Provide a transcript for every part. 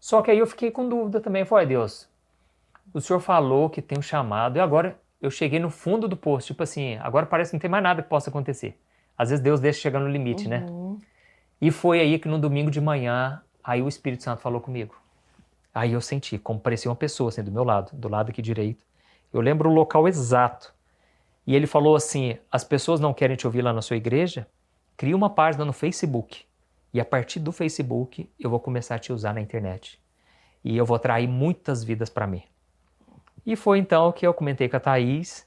Só que aí eu fiquei com dúvida também. Falei, Deus, o Senhor falou que tem um chamado e agora eu cheguei no fundo do poço. Tipo assim, agora parece que não tem mais nada que possa acontecer. Às vezes Deus deixa chegar no limite, né? E foi aí que no domingo de manhã, aí o Espírito Santo falou comigo. Aí eu senti como parecia uma pessoa assim do meu lado, do lado aqui direito. Eu lembro o local exato. E ele falou assim, as pessoas não querem te ouvir lá na sua igreja? Cria uma página no Facebook. E a partir do Facebook, eu vou começar a te usar na internet. E eu vou atrair muitas vidas para mim. E foi então que eu comentei com a Thaís.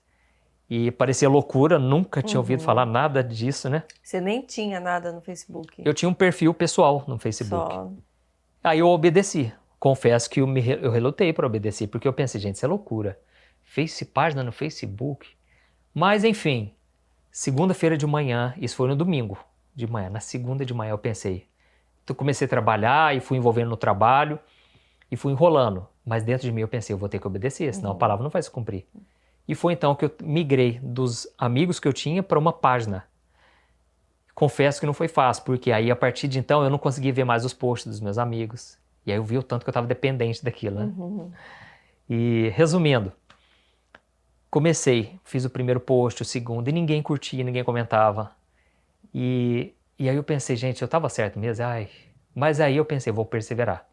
E parecia loucura, nunca tinha ouvido falar nada disso, né? Você nem tinha nada no Facebook? Eu tinha um perfil pessoal no Facebook. Só. Aí eu obedeci. Confesso que eu relutei para obedecer, porque eu pensei, gente, isso é loucura. Página no Facebook. Mas, enfim, segunda-feira de manhã, isso foi no domingo de manhã. Na segunda de manhã eu pensei. Então comecei a trabalhar e fui envolvendo no trabalho e fui enrolando. Mas dentro de mim eu pensei, eu vou ter que obedecer, senão a palavra não vai se cumprir. E foi então que eu migrei dos amigos que eu tinha para uma página. Confesso que não foi fácil, porque aí a partir de então eu não consegui ver mais os posts dos meus amigos. E aí eu vi o tanto que eu estava dependente daquilo, né? E resumindo, fiz o primeiro post, o segundo, e ninguém curtia, ninguém comentava. E aí eu pensei, gente, eu estava certo mesmo? Mas aí eu pensei, vou perseverar.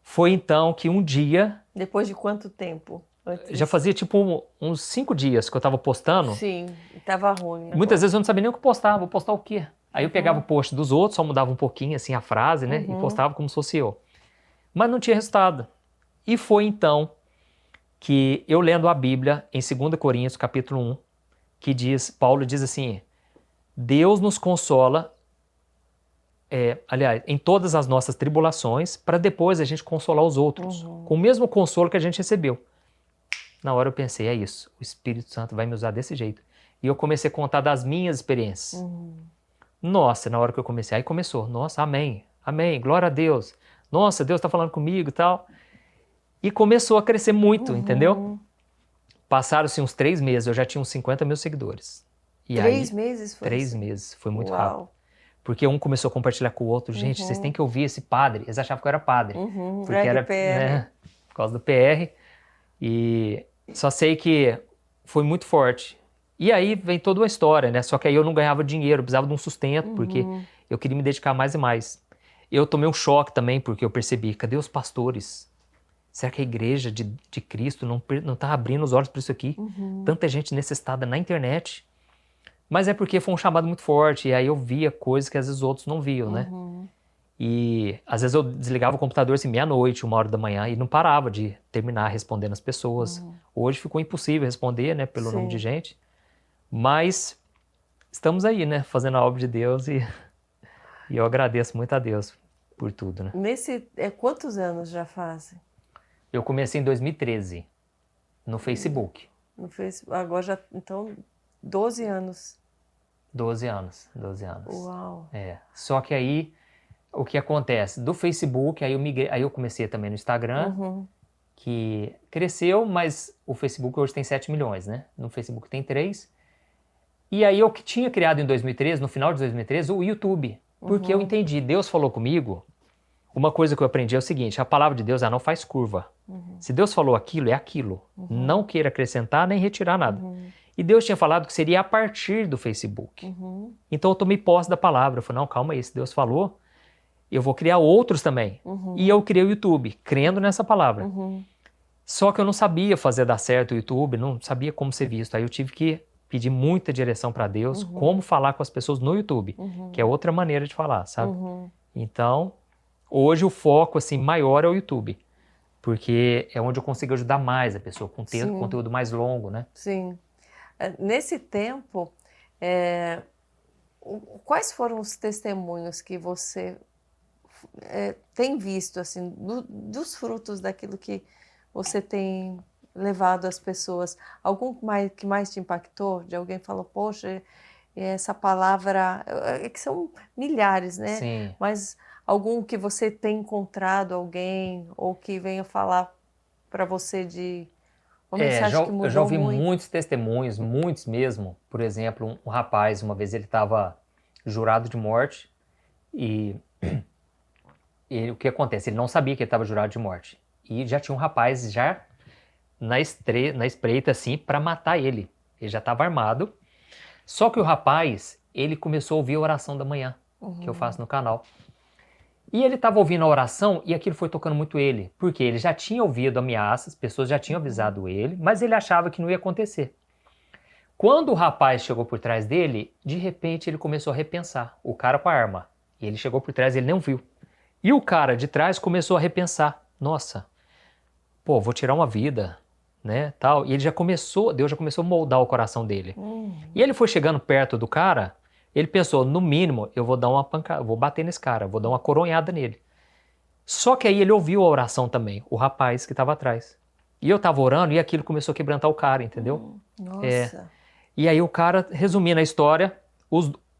Foi então que um dia... Depois de quanto tempo? Já fazia tipo uns 5 dias que eu estava postando. Sim, estava ruim. Muitas vezes eu não sabia nem o que postar, vou postar o quê? Aí eu pegava o post dos outros, só mudava um pouquinho assim a frase, né? E postava como se fosse eu. Mas não tinha resultado. E foi então que eu lendo a Bíblia em 2 Coríntios capítulo 1, que Paulo diz assim, Deus nos consola, aliás, em todas as nossas tribulações, para depois a gente consolar os outros, com o mesmo consolo que a gente recebeu. Na hora eu pensei, é isso, o Espírito Santo vai me usar desse jeito. E eu comecei a contar das minhas experiências. Nossa, na hora que eu comecei, aí começou, nossa, amém, glória a Deus. Nossa, Deus está falando comigo e tal. E começou a crescer muito, entendeu? Passaram-se uns 3 meses, eu já tinha uns 50 mil seguidores. E 3 meses foi 3 assim? meses, foi muito Uau. rápido. Porque um começou a compartilhar com o outro, gente, vocês têm que ouvir esse padre. Eles achavam que eu era padre. Porque do era, PR. né, por causa do PR. E só sei que foi muito forte. E aí vem toda uma história, né? Só que aí eu não ganhava dinheiro, eu precisava de um sustento, porque eu queria me dedicar mais e mais. Eu tomei um choque também, porque eu percebi, cadê os pastores? Será que a igreja de Cristo não está abrindo os olhos para isso aqui? Tanta gente necessitada na internet. Mas é porque foi um chamado muito forte, e aí eu via coisas que às vezes os outros não viam, né? E às vezes eu desligava o computador assim, meia-noite, 1h da manhã, e não parava de terminar respondendo as pessoas. Hoje ficou impossível responder, né, pelo nome de gente. Mas estamos aí, né, fazendo a obra de Deus, e eu agradeço muito a Deus por tudo, né? Quantos anos já fazem? Eu comecei em 2013, no Facebook. No Facebook, agora já, então, 12 anos. 12 anos. Uau. Só que aí, o que acontece? Do Facebook, aí eu comecei também no Instagram, que cresceu, mas o Facebook hoje tem 7 milhões, né? No Facebook tem 3. E aí eu que tinha criado em 2013, no final de 2013, o YouTube. Porque eu entendi, Deus falou comigo. Uma coisa que eu aprendi é o seguinte, a palavra de Deus, ela não faz curva. Se Deus falou aquilo, é aquilo. Não queira acrescentar nem retirar nada. E Deus tinha falado que seria a partir do Facebook. Então eu tomei posse da palavra. Eu falei, não, calma aí, se Deus falou, eu vou criar outros também. E eu criei o YouTube, crendo nessa palavra. Só que eu não sabia fazer dar certo o YouTube, não sabia como ser visto. Aí eu tive que pedir muita direção para Deus, como falar com as pessoas no YouTube, que é outra maneira de falar, sabe? Então, hoje o foco assim maior é o YouTube, porque é onde eu consigo ajudar mais a pessoa, com conteúdo mais longo, né? Sim. Nesse tempo, quais foram os testemunhos que você tem visto, assim, dos frutos daquilo que você tem levado às pessoas? Algum que mais te impactou? De alguém falou, poxa, essa palavra... que são milhares, né? Sim. Mas algum que você tem encontrado alguém, ou que venha falar para você de... uma mensagem que mudou eu já ouvi muito? muitos testemunhos, muitos mesmo. Por exemplo, um rapaz, uma vez ele estava jurado de morte e o que acontece? Ele não sabia que ele estava jurado de morte. E já tinha um rapaz já na espreita, assim, para matar ele. Ele já estava armado. Só que o rapaz, ele começou a ouvir a oração da manhã, que eu faço no canal. E ele estava ouvindo a oração e aquilo foi tocando muito ele. Porque ele já tinha ouvido ameaças, pessoas já tinham avisado ele, mas ele achava que não ia acontecer. Quando o rapaz chegou por trás dele, de repente ele começou a repensar. O cara com a arma. E ele chegou por trás e ele não viu. E o cara de trás começou a repensar. Nossa, pô, vou tirar uma vida, né, tal. E ele já começou, Deus já começou a moldar o coração dele. E ele foi chegando perto do cara, ele pensou, no mínimo, eu vou dar uma pancada, vou bater nesse cara, vou dar uma coronhada nele. Só que aí ele ouviu a oração também, o rapaz que estava atrás. E eu tava orando e aquilo começou a quebrantar o cara, entendeu? Nossa. E aí o cara, resumindo a história,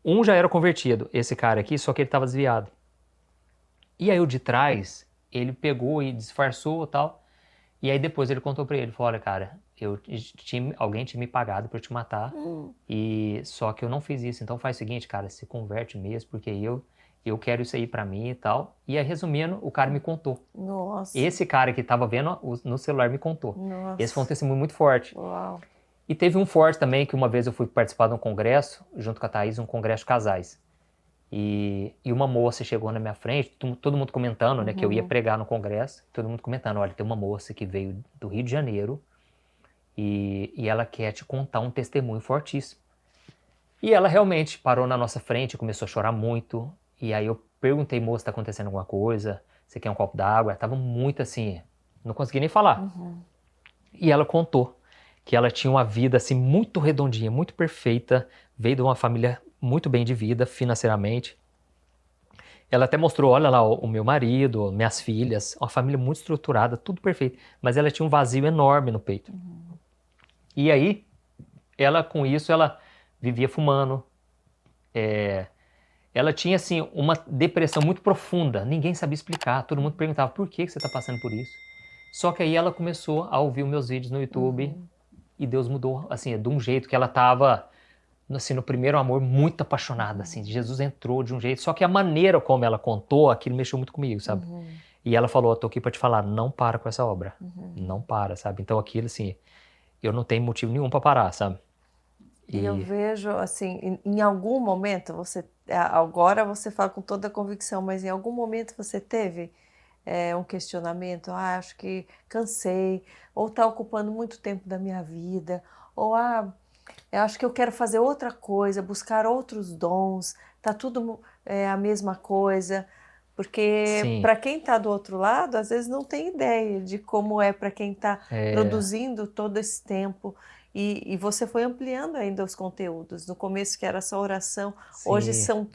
um já era convertido, esse cara aqui, só que ele estava desviado. E aí o de trás, ele pegou e disfarçou e tal. E aí depois ele contou pra ele, falou, olha cara, alguém tinha me pagado pra eu te matar, e só que eu não fiz isso. Então faz o seguinte, cara, se converte mesmo, porque eu quero isso aí pra mim e tal. E aí resumindo, o cara me contou. Nossa. Esse cara que tava vendo no celular me contou. Nossa. Esse foi um testemunho muito forte. Uau. E teve um forte também, que uma vez eu fui participar de um congresso, junto com a Thaís, um congresso de casais. E uma moça chegou na minha frente, todo mundo comentando, né, que eu ia pregar no congresso, todo mundo comentando, olha, tem uma moça que veio do Rio de Janeiro e ela quer te contar um testemunho fortíssimo. E ela realmente parou na nossa frente e começou a chorar muito. E aí eu perguntei, moça, tá acontecendo alguma coisa? Você quer um copo d'água? Ela tava muito assim, não conseguia nem falar. E ela contou que ela tinha uma vida assim muito redondinha, muito perfeita, veio de uma família muito bem de vida financeiramente. Ela até mostrou, olha lá, o meu marido, minhas filhas, uma família muito estruturada, tudo perfeito. Mas ela tinha um vazio enorme no peito. E aí, ela com isso, ela vivia fumando. Ela tinha assim uma depressão muito profunda. Ninguém sabia explicar. Todo mundo perguntava, por que você está passando por isso? Só que aí ela começou a ouvir os meus vídeos no YouTube e Deus mudou, assim, de um jeito que ela estava assim, no primeiro amor, muito apaixonada, assim, Jesus entrou de um jeito, só que a maneira como ela contou, aquilo mexeu muito comigo, sabe? E ela falou, eu tô aqui pra te falar, não para com essa obra, não para, sabe? Então aquilo, assim, eu não tenho motivo nenhum pra parar, sabe? E eu vejo, assim, em algum momento, agora você fala com toda a convicção, mas em algum momento você teve um questionamento, acho que cansei, ou está ocupando muito tempo da minha vida, ou eu acho que eu quero fazer outra coisa, buscar outros dons, tá tudo a mesma coisa, porque para quem está do outro lado, às vezes não tem ideia de como é para quem está produzindo todo esse tempo. E você foi ampliando ainda os conteúdos. No começo que era só oração, hoje são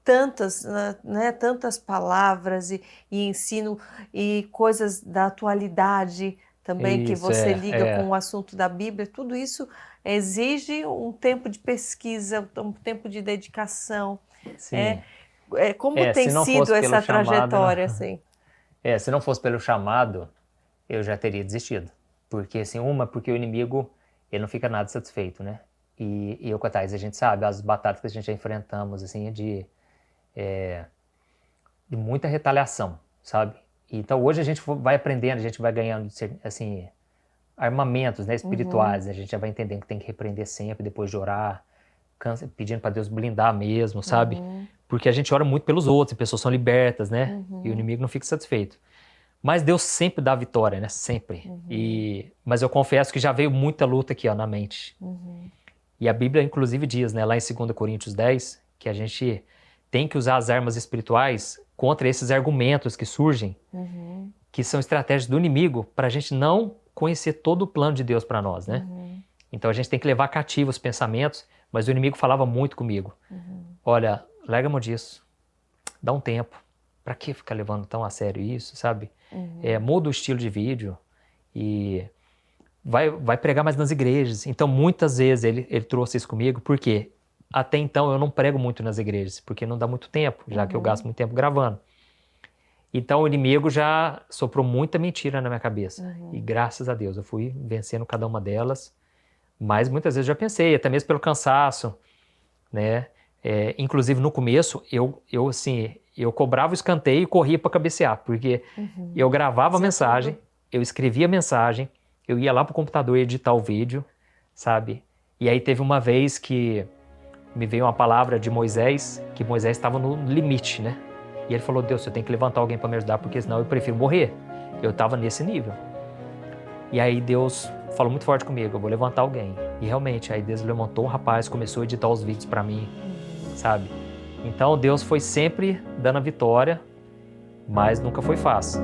tantas, né, tantas palavras e ensino e coisas da atualidade também que você liga com o assunto da Bíblia. Tudo isso exige um tempo de pesquisa, um tempo de dedicação. Como tem sido essa trajetória, assim? Se não fosse pelo chamado, eu já teria desistido. Porque, assim, porque o inimigo, ele não fica nada satisfeito, né? E eu com a Thaís, a gente sabe, as batalhas que a gente já enfrentamos, assim, de muita retaliação, sabe? Então, hoje a gente vai aprendendo, a gente vai ganhando, assim, armamentos, né, espirituais, a gente já vai entendendo que tem que repreender sempre, depois de orar, pedindo para Deus blindar mesmo, sabe? Porque a gente ora muito pelos outros, e pessoas são libertas, né? E o inimigo não fica satisfeito. Mas Deus sempre dá a vitória, né? Sempre. Mas eu confesso que já veio muita luta aqui, ó, na mente. E a Bíblia, inclusive, diz, né, lá em 2 Coríntios 10, que a gente tem que usar as armas espirituais contra esses argumentos que surgem, que são estratégias do inimigo, para a gente não conhecer todo o plano de Deus para nós, né? Então a gente tem que levar cativo os pensamentos, mas o inimigo falava muito comigo. Olha, larga a mão disso, dá um tempo. Pra que ficar levando tão a sério isso, sabe? Muda o estilo de vídeo e vai pregar mais nas igrejas. Então muitas vezes ele trouxe isso comigo, porque até então eu não prego muito nas igrejas, porque não dá muito tempo, já que eu gasto muito tempo gravando. Então o inimigo já soprou muita mentira na minha cabeça. E graças a Deus eu fui vencendo cada uma delas. Mas muitas vezes eu já pensei, até mesmo pelo cansaço, né? Inclusive no começo, Eu cobrava o escanteio e corria para cabecear, porque eu gravava a mensagem, eu escrevia a mensagem, eu ia lá pro computador editar o vídeo, sabe? E aí teve uma vez que me veio uma palavra de Moisés, que Moisés estava no limite, né? E ele falou, Deus, você tem que levantar alguém para me ajudar, porque senão eu prefiro morrer. Eu estava nesse nível. E aí Deus falou muito forte comigo, eu vou levantar alguém. E realmente, aí Deus levantou um rapaz, começou a editar os vídeos para mim, sabe? Então Deus foi sempre dando a vitória, mas nunca foi fácil.